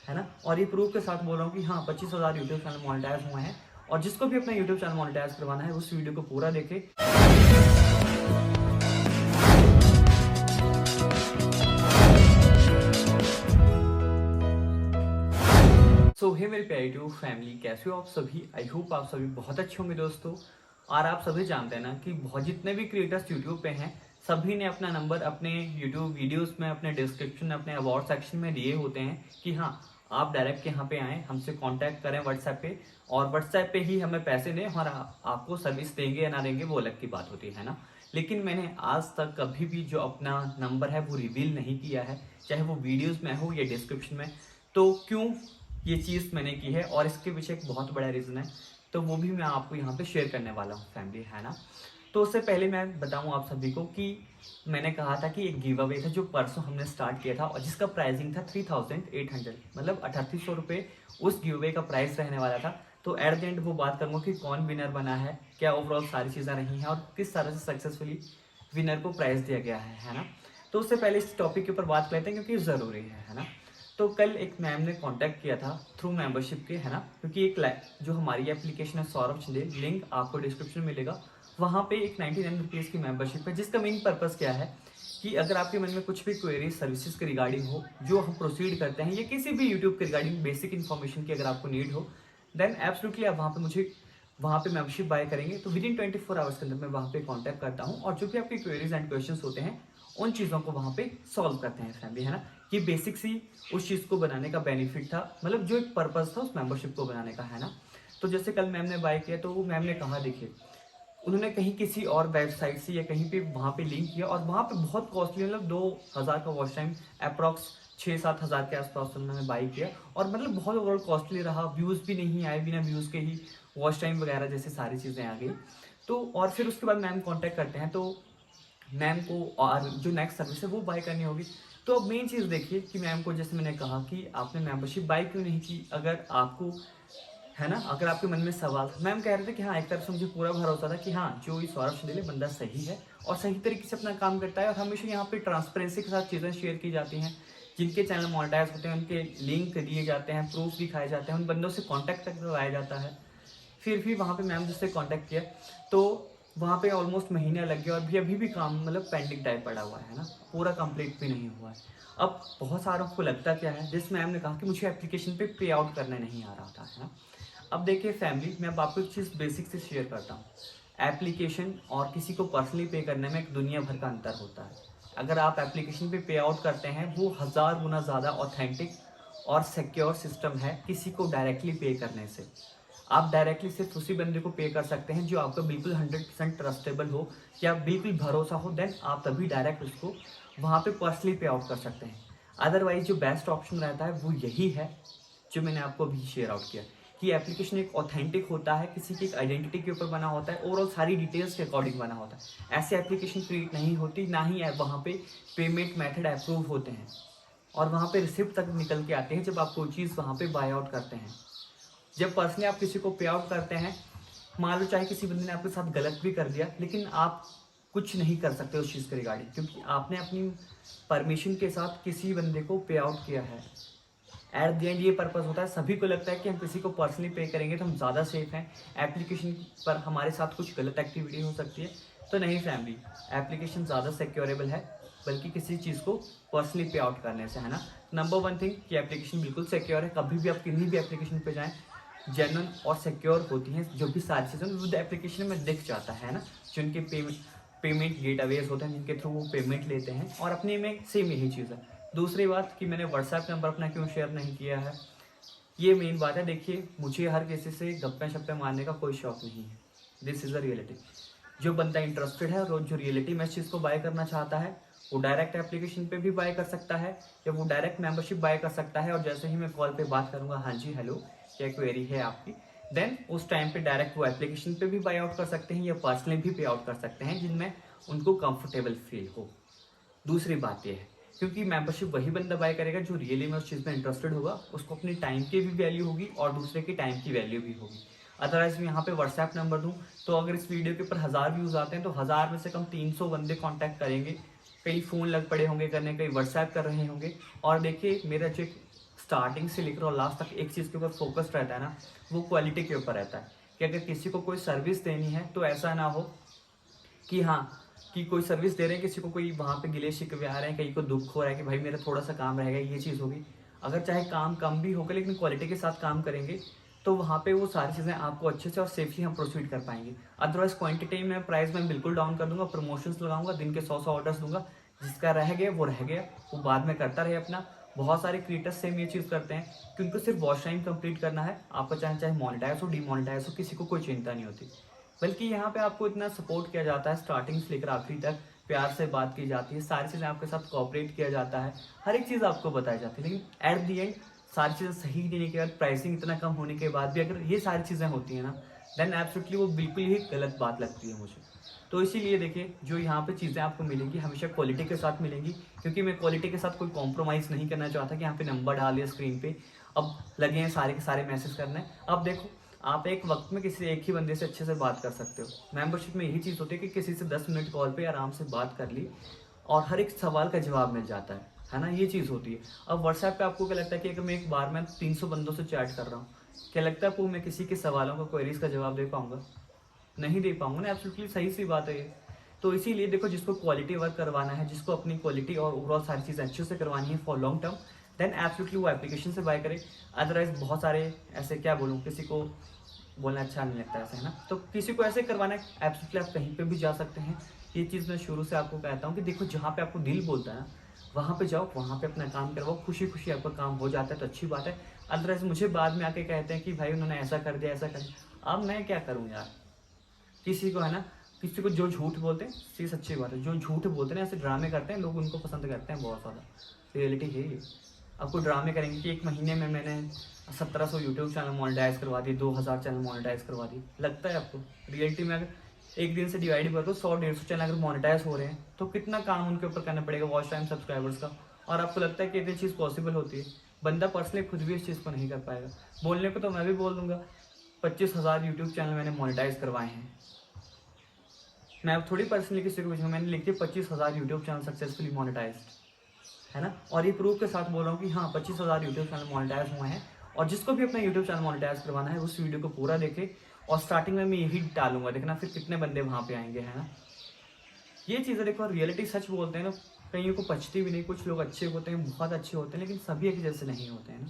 है ना। और ये प्रूफ के साथ बोल रहा हूँ कि हाँ 25,000 यूट्यूब चैनल मोनेटाइज हुए हैं। और जिसको भी अपना यूट्यूब चैनल मोनेटाइज करवाना है उस वीडियो को पूरा देखे। सो हे मेरे प्यारे यूट्यूब फैमिली, कैसे हो आप सभी। आई होप आप सभी बहुत अच्छे होंगे दोस्तों। और आप सभी जानते हैं ना कि बहुत जितने भी क्रिएटर्स यूट्यूब पे हैं सभी ने अपना नंबर अपने यूट्यूब वीडियोस में, अपने डिस्क्रिप्शन, अपने अबाउट सेक्शन में दिए होते हैं कि हाँ आप डायरेक्ट यहाँ पे आएँ, हमसे कांटेक्ट करें व्हाट्सएप पे, और व्हाट्सएप पे ही हमें पैसे दें और आपको सर्विस देंगे या ना देंगे वो अलग की बात होती है ना। लेकिन मैंने आज तक कभी भी जो अपना नंबर है वो रिवील नहीं किया है, चाहे वो वीडियोस में हो या डिस्क्रिप्शन में। तो क्यों ये चीज़ मैंने की है और इसके पीछे एक बहुत बड़ा रीज़न है, तो वो भी मैं आपको यहाँ पे शेयर करने वाला हूँ फैमिली, है ना। तो उससे पहले मैं बताऊँ आप सभी को कि मैंने कहा था कि एक गिव अवे था जो परसों हमने स्टार्ट किया था और जिसका प्राइसिंग था 3,800, मतलब 3800 रुपये उस गिव अवे का प्राइस रहने वाला था। तो एट द एंड वो बात करूँगा कि कौन विनर बना है, क्या ओवरऑल सारी चीज़ें रही हैं और किस तरह से सक्सेसफुली विनर को प्राइज़ दिया गया है ना। तो उससे पहले इस टॉपिक के ऊपर बात करते हैं क्योंकि ज़रूरी है ना। तो कल एक मैम ने कांटेक्ट किया था थ्रू मेंबरशिप के, है ना, क्योंकि एक जो हमारी एप्लीकेशन है सौरभ चंदेल, लिंक आपको डिस्क्रिप्शन में मिलेगा। वहाँ पे एक 99 रुपीज़ की मेंबरशिप है जिसका मेन पर्पज़ क्या है कि अगर आपके मन में कुछ भी क्वेरी सर्विसेज के रिगार्डिंग हो जो हम प्रोसीड करते हैं या किसी भी यूट्यूब के रिगार्डिंग बेसिक इन्फॉर्मेशन की अगर आपको नीड हो, देन एब्सोल्युटली आप वहाँ पे मेंबरशिप बाय करेंगे तो विदिन 24 आवर्स के अंदर मैं वहाँ पे कांटेक्ट करता हूँ और जो भी आपकी क्वेरीज एंड क्वेश्चंस होते हैं उन चीज़ों को वहाँ पे सॉल्व करते हैं फैमिली, है ना। ये बेसिक सी उस चीज़ को बनाने का बेनिफिट था, मतलब जो एक पर्पज़ था उस मेंबरशिप को बनाने का, है ना। तो जैसे कल मैम ने बाय किया तो मैम ने कहा देखिए उन्होंने कहीं किसी और वेबसाइट से या कहीं पे वहाँ पे लिंक किया और वहाँ पे बहुत कॉस्टली, मतलब 2,000 का वॉच टाइम अप्रॉक्स 6-7 हज़ार के आसपास उन्होंने बाई किया और मतलब बहुत ओवरऑल कॉस्टली रहा। व्यूज़ भी नहीं आए, बिना व्यूज़ के ही वॉच टाइम वगैरह जैसे सारी चीज़ें आ गई। तो और फिर उसके बाद मैम कॉन्टैक्ट करते हैं तो मैम को और जो नेक्स्ट सर्विस है वो बाय करनी होगी। तो अब मेन चीज़ देखिए कि मैम को जैसे मैंने कहा कि आपने मेंबरशिप बाय क्यों नहीं की, अगर आपको, है ना, अगर आपके मन में सवाल था। मैम कह रहे थे कि हाँ एक तरफ से मुझे पूरा भरोसा था कि हाँ जो ये सौरभ चंदेल बंदा सही है और सही तरीके से अपना काम करता है और हमेशा यहाँ पे ट्रांसपेरेंसी के साथ चीज़ें शेयर की जाती हैं। जिनके चैनल मोनेटाइज होते हैं उनके लिंक दिए जाते हैं, प्रूफ दिखाए जाते हैं, उन बंदों से कॉन्टैक्ट तक करवाया जाता है। फिर भी वहाँ पे मैम जिससे कांटेक्ट किया तो वहाँ पे ऑलमोस्ट महीना लग गया और अभी भी काम मतलब पेंडिंग टाइप पड़ा हुआ है ना, पूरा कंप्लीट भी नहीं हुआ है। अब बहुत सारों को लगता क्या है, जिस मैम ने कहा कि मुझे एप्लीकेशन पे पे आउट करने नहीं आ रहा था, है ना। अब देखिए फैमिली, मैं अब आपको एक चीज़ बेसिक से शेयर करता हूँ। एप्लीकेशन और किसी को पर्सनली पे करने में एक दुनिया भर का अंतर होता है। अगर आप एप्लीकेशन पे आउट करते हैं वो 1000 गुना ज़्यादा ऑथेंटिक और सिक्योर सिस्टम है किसी को डायरेक्टली पे करने से। आप डायरेक्टली सिर्फ उसी बंदे को पे कर सकते हैं जो आपका बिल्कुल 100% ट्रस्टेबल हो या बिल्कुल भरोसा हो, देन आप तभी डायरेक्ट उसको वहाँ पे पर्सनली पे आउट कर सकते हैं। अदरवाइज जो बेस्ट ऑप्शन रहता है वो यही है जो मैंने आपको अभी शेयर आउट किया कि एप्लीकेशन एक ऑथेंटिक होता है, किसी की एक आइडेंटिटी के ऊपर बना होता है, ओवरऑल सारी डिटेल्स के अकॉर्डिंग बना होता है। ऐसे एप्लीकेशन क्रिएट नहीं होती, ना ही वहाँ पे पेमेंट मेथड अप्रूव होते हैं और वहाँ पे रिसिप्ट तक निकल के आते हैं जब आप कोई चीज़ वहाँ पे बाय आउट करते हैं। जब पर्सनली आप किसी को पे आउट करते हैं, मान लो चाहे किसी बंदे ने आपके साथ गलत भी कर दिया लेकिन आप कुछ नहीं कर सकते उस चीज़ के रिगार्डिंग, क्योंकि आपने अपनी परमिशन के साथ किसी बंदे को पे आउट किया है। एट द एंड ये पर्पज़ होता है, सभी को लगता है कि हम किसी को पर्सनली पे करेंगे तो हम ज़्यादा सेफ हैं, एप्लीकेशन पर हमारे साथ कुछ गलत एक्टिविटी हो सकती है। तो नहीं फैमिली, एप्लीकेशन ज़्यादा सिक्योरेबल है बल्कि किसी चीज़ को पर्सनली पे आउट करने से, है ना। नंबर वन थिंग कि एप्लीकेशन बिल्कुल सिक्योर है, कभी भी आप किसी भी एप्लीकेशन पे जाएं जेन्युइन और सिक्योर होती हैं जो भी सारी चीज़ें विद एप्लीकेशन में दिख जाता है ना। जिनके पेमेंट गेटअवेज होते हैं जिनके थ्रू वो पेमेंट लेते हैं और अपने में सेम यही चीज़ है। दूसरी बात कि मैंने व्हाट्सएप नंबर अपना क्यों शेयर नहीं किया है, ये मेन बात है। देखिए मुझे हर किसी से गप्पे शप्पे मारने का कोई शौक नहीं है, दिस इज़ अ रियलिटी। जो बंदा इंटरेस्टेड है और जो रियलिटी में इस चीज़ को बाय करना चाहता है वो डायरेक्ट एप्लीकेशन पे भी बाय कर सकता है या वो डायरेक्ट मेंबरशिप बाय कर सकता है। और जैसे ही मैं कॉल पे बात करूँगा, हाँ जी हेलो क्या क्वेरी है आपकी, देन उस टाइम पे डायरेक्ट वो एप्लीकेशन पे भी बाय आउट कर सकते हैं या पर्सनली भी पे आउट कर सकते हैं जिनमें उनको कंफर्टेबल फील हो। दूसरी बात यह है क्योंकि मेंबरशिप वही बंदा बाय करेगा जो रियली में उस चीज़ में इंटरेस्टेड होगा, उसको अपनी टाइम की भी वैल्यू होगी और दूसरे की टाइम की वैल्यू भी होगी। अदरवाइज मैं यहाँ पे व्हाट्सएप नंबर दूँ तो अगर इस वीडियो के ऊपर 1000 व्यूज़ आते हैं तो 1000 में से कम 300 बंदे कांटेक्ट करेंगे, कई फ़ोन लग पड़े होंगे करने, कई व्हाट्सएप कर रहे होंगे। और देखिए मेरा जो स्टार्टिंग से लेकर और लास्ट तक एक चीज़ के ऊपर फोकस रहता है ना, वो क्वालिटी के ऊपर रहता है कि अगर किसी को कोई सर्विस देनी है तो ऐसा ना हो कि हाँ कि कोई सर्विस दे रहे हैं, किसी को कोई वहाँ पे गिले शिकवे आ रहे हैं, कहीं को दुख हो रहा है कि भाई मेरा थोड़ा सा काम रह गया, ये चीज़ होगी। अगर चाहे काम कम भी होगा लेकिन क्वालिटी के साथ काम करेंगे तो वहाँ पे वो सारी चीज़ें आपको अच्छे से और सेफली हम प्रोसीड कर पाएंगे। अदरवाइज क्वांटिटी में प्राइस मैं बिल्कुल डाउन कर दूंगा, प्रमोशंस लगाऊंगा, दिन के 100 ऑर्डर्स दूंगा, जिसका रह गया वो रह गया, वो बाद में करता रहे अपना। बहुत सारे क्रिएटर्स सेम ये चीज़ करते हैं कि उनको सिर्फ वॉच टाइम कंप्लीट करना है, आपका चाहे चाहे मोनेटाइज हो डीमोनेटाइज हो, किसी को कोई चिंता नहीं होती। बल्कि यहाँ पे आपको इतना सपोर्ट किया जाता है स्टार्टिंग से लेकर आखिरी तक, प्यार से बात की जाती है, सारी चीज़ें आपके साथ कोऑपरेट किया जाता है, हर एक चीज़ आपको बताई जाती है। लेकिन एट दी एंड सारी चीज़ें सही देने के बाद, प्राइसिंग इतना कम होने के बाद भी अगर ये सारी चीज़ें होती हैं ना, देन एब्सोल्युटली वो बिल्कुल ही गलत बात लगती है मुझे। तो इसीलिए देखिए, जो यहाँ पे चीज़ें आपको मिलेंगी हमेशा क्वालिटी के साथ मिलेंगी, क्योंकि मैं क्वालिटी के साथ कोई कॉम्प्रोमाइज़ नहीं करना चाहता कि यहाँ पे नंबर डाल दिया स्क्रीन पे, अब लगे हैं सारे के सारे मैसेज करने। अब देखो, आप एक वक्त में किसी एक ही बंदे से अच्छे से बात कर सकते हो। मेंबरशिप में यही चीज़ होती है कि किसी से 10 मिनट कॉल पे आराम से बात कर ली और हर एक सवाल का जवाब मिल जाता है ना, ये चीज़ होती है। अब व्हाट्सएप पे आपको क्या लगता है कि अगर मैं एक बार में 300 बंदों से चैट कर रहा हूँ, क्या लगता है आपको मैं किसी के सवालों का, क्वेरीज का जवाब दे पाऊंगा? नहीं दे पाऊंगा ना, एब्सोल्युटली सही सी बात है ये। तो इसीलिए देखो, जिसको क्वालिटी वर्क करवाना है, जिसको अपनी क्वालिटी और ओवरऑल सारी चीज़ अच्छे से करवानी है for long term, then absolutely वो एप्लीकेशन से बाय करे। अदरवाइज बहुत सारे ऐसे, क्या बोलूँ, किसी को बोलना अच्छा नहीं लगता ऐसे, है ना, तो किसी को ऐसे करवाना है, एब्सोल्युटली आप कहीं पे भी जा सकते हैं। ये चीज़ मैं शुरू से आपको कहता हूँ कि देखो, जहाँ पे आपको दिल बोलता है ना, वहाँ पे जाओ, वहाँ पे अपना काम करवाओ, खुशी खुशी आपका काम हो जाता है तो अच्छी बात है। अदरवाइज मुझे बाद में आके कहते हैं कि भाई उन्होंने ऐसा कर दिया, ऐसा कर दिया। अब मैं क्या करूँ यार, किसी को, है ना, किसी को जो झूठ बोलते हैं, ये सच्ची बात है, जो झूठ बोलते हैं ऐसे ड्रामे करते हैं लोग, उनको पसंद करते हैं बहुत ज़्यादा। रियलिटी है ये। आपको ड्रामे करेंगे कि एक महीने में मैंने 1700 यूट्यूब चैनल मोनेटाइज करवा दिए, 2000 चैनल मोनेटाइज करवा दिए, लगता है आपको? रियलिटी में अगर एक दिन से डिवाइड कर दो, 100-150 चैनल अगर मोनेटाइज हो रहे हैं तो कितना काम उनके ऊपर करना पड़ेगा, वॉच टाइम, सब्सक्राइबर्स का। और आपको लगता है कि ये चीज़ पॉसिबल होती है? बंदा पर्सनली खुद भी इस चीज़ को नहीं कर पाएगा। बोलने को तो मैं भी बोल दूंगा 25,000 यूट्यूब चैनल मैंने मोनेटाइज करवाए हैं, मैं अब थोड़ी पर्सनली किसी को पूछूंगा, मैंने लिख दिया 25,000 यूट्यूब चैनल सक्सेसफुली मोनेटाइज्ड, है ना, और ये प्रूफ के साथ बोल रहा हूँ कि हाँ 25,000 यूट्यूब चैनल मोनेटाइज हुए हैं। और जिसको भी अपना यूट्यूब चैनल मोनेटाइज करवाना है उस वीडियो को पूरा देखे, और स्टार्टिंग में मैं यही डालूंगा, देखना फिर कितने बंदे वहाँ पे आएंगे, है ना। ये चीज़ें देखो, रियलिटी सच बोलते हैं ना, कईयों को पचती भी नहीं। कुछ लोग अच्छे होते हैं, बहुत अच्छे होते हैं, लेकिन सभी एक जैसे नहीं होते हैं ना।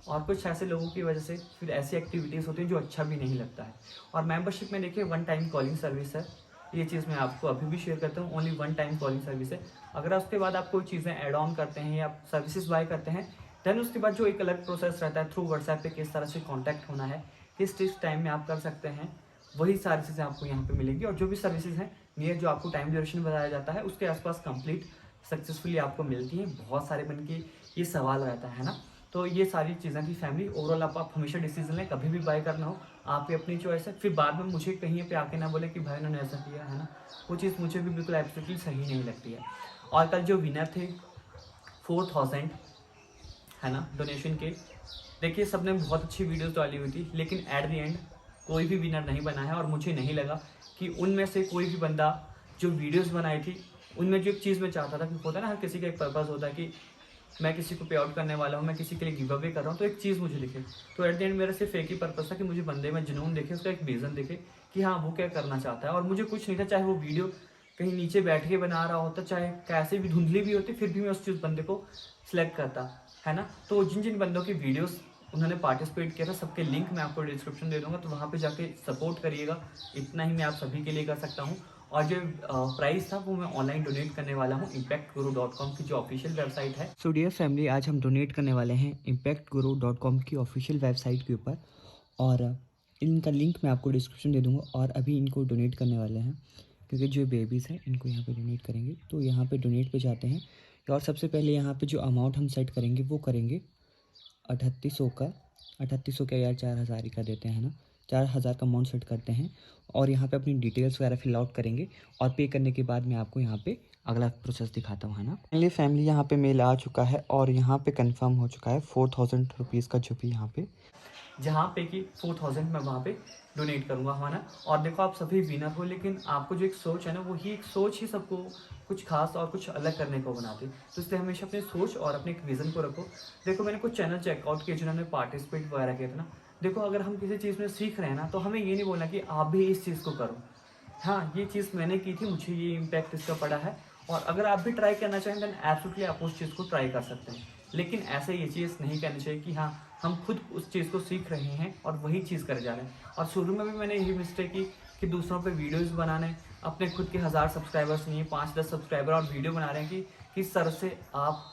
और कुछ ऐसे लोगों की वजह से फिर ऐसी एक्टिविटीज़ होती हैं जो अच्छा भी नहीं लगता है। और मेंबरशिप में देखिए 1 टाइम कॉलिंग सर्विस है, ये चीज़ मैं आपको अभी भी शेयर करता हूँ, ओनली 1 टाइम कॉलिंग सर्विस है। अगर उसके बाद आप कोई चीज़ें ऐड ऑन करते हैं या सर्विसेज बाय करते हैं, देन उसके बाद जो एक अलग प्रोसेस रहता है थ्रू व्हाट्सएप पे किस तरह से कॉन्टैक्ट होना है, किस टाइम में आप कर सकते हैं, वही सारी चीज़ें आपको यहाँ पे मिलेंगी। और जो भी सर्विसेज हैं नियर जो आपको टाइम ड्यूरेशन बताया जाता है उसके आसपास कंप्लीट सक्सेसफुली आपको मिलती हैं। बहुत सारे बन के ये सवाल रहता है ना। तो ये सारी चीज़ें थी फैमिली। ओवरऑल आप हमेशा डिसीजन लें, कभी भी बाय करना हो आपकी अपनी चॉइस है। फिर बाद में मुझे कहीं पे आके ना बोले कि भाई उन्होंने ऐसा किया, है ना, वो चीज़ मुझे भी बिल्कुल एब्सोल्युटली सही नहीं लगती है। और कल जो विनर थे 4000, है ना, डोनेशन के, देखिए सबने बहुत अच्छी वीडियोस डाली हुई थी, लेकिन एट द एंड कोई भी विनर नहीं बना है। और मुझे नहीं लगा कि उनमें से कोई भी बंदा जो वीडियोस बनाई थी उनमें जो एक चीज़ मैं चाहता था कि होता है ना, हर किसी का एक पर्पस होता है कि मैं किसी को पे आउट करने वाला हूँ, मैं किसी के लिए गिव अवे कर रहा हूँ, तो एक चीज़ मुझे दिखे। तो एट द एंड मेरा सिर्फ एक ही पर्पस था कि मुझे बंदे में जुनून दिखे, उसका एक विजन दिखे कि हाँ वो क्या करना चाहता है। और मुझे कुछ नहीं था, चाहे वो वीडियो कहीं नीचे बैठ के बना रहा होता, चाहे कैसे भी धुंधली भी होती, फिर भी मैं उस चीज़ बंदे को सिलेक्ट करता, है ना। तो जिन जिन बंदों की वीडियोस उन्होंने पार्टिसिपेट किया था, सबके लिंक मैं आपको डिस्क्रिप्शन दे दूंगा, तो वहाँ पे जाके सपोर्ट करिएगा। इतना ही मैं आप सभी के लिए कर सकता हूँ। और जो प्राइस था वो मैं ऑनलाइन डोनेट करने वाला हूँ impactguru.com की जो ऑफिशियल वेबसाइट है। सो डियर फैमिली, आज हम डोनेट करने वाले हैं impactguru.com की ऑफिशियल वेबसाइट के ऊपर, और इनका लिंक मैं आपको डिस्क्रिप्शन दे दूँगा। और अभी इनको डोनेट करने वाले हैं, क्योंकि जो बेबीज़ हैं इनको यहाँ पे डोनेट करेंगे। तो यहाँ पे डोनेट पे जाते हैं, और सबसे पहले यहाँ पे जो अमाउंट हम सेट करेंगे वो करेंगे 3800 का। 3800 क्या यार, 4000 का देते हैं ना, 4000 का अमाउंट सेट करते हैं। और यहाँ पे अपनी डिटेल्स वगैरह फिल आउट करेंगे, और पे करने के बाद मैं आपको यहाँ पे अगला प्रोसेस दिखाता हूँ, है ना। फाइनली फैमिली, यहाँ पे मेल आ चुका है और यहाँ पे कंफर्म हो चुका है 4000 रुपीज़ का जो भी यहाँ पे जहाँ पे कि 4000 मैं वहाँ पे डोनेट करूँगा, है ना। और देखो आप सभी विनर हो, लेकिन आपको जो एक सोच है ना, वही एक सोच ही सबको कुछ खास और कुछ अलग करने को बनाती है। तो इसलिए हमेशा अपनी सोच और अपने एक विज़न को रखो। देखो मैंने कुछ चैनल चेकआउट किए जिन्होंने पार्टिसिपेट वगैरह किया था ना। देखो अगर हम किसी चीज़ में सीख रहे हैं ना, तो हमें ये नहीं बोलना कि आप भी इस चीज़ को करो। हाँ, ये चीज़ मैंने की थी, मुझे ये इम्पैक्ट इसका पड़ा है, और अगर आप भी ट्राई करना चाहें देन एब्सोल्युटली आप उस चीज़ को ट्राई कर सकते हैं। लेकिन ऐसे ये चीज़ नहीं करनी चाहिए कि हाँ, हम खुद उस चीज़ को सीख रहे हैं और वही चीज़ करे जा रहे हैं। और शुरू में भी मैंने यही मिस्टेक की कि दूसरों पे वीडियोस बनाने, अपने खुद के 1000 सब्सक्राइबर्स नहीं, 5-10 सब्सक्राइबर और वीडियो बना रहे हैं कि किस तरह से आप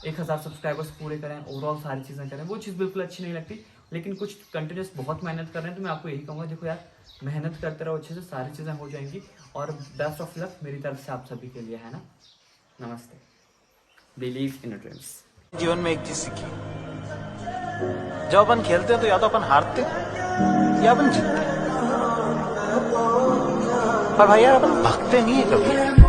1000 सब्सक्राइबर्स पूरे करें, ओवरऑल सारी चीज़ें करें। वो चीज़ बिल्कुल अच्छी नहीं लगती। लेकिन कुछ कंटिन्यूस बहुत मेहनत कर रहे हैं, तो मैं आपको यही कहूँगा, देखो यार, मेहनत करते रहो, अच्छे से सारी चीज़ें हो जाएंगी। और बेस्ट ऑफ लक मेरी तरफ से आप सभी के लिए, है ना। नमस्ते। Believe in dreams. जीवन में एक चीज सीखी, जब अपन खेलते हैं तो या तो अपन हारते हैं या अपन जीतते हैं, पर भाई यार अपन भागते नहीं है कभी।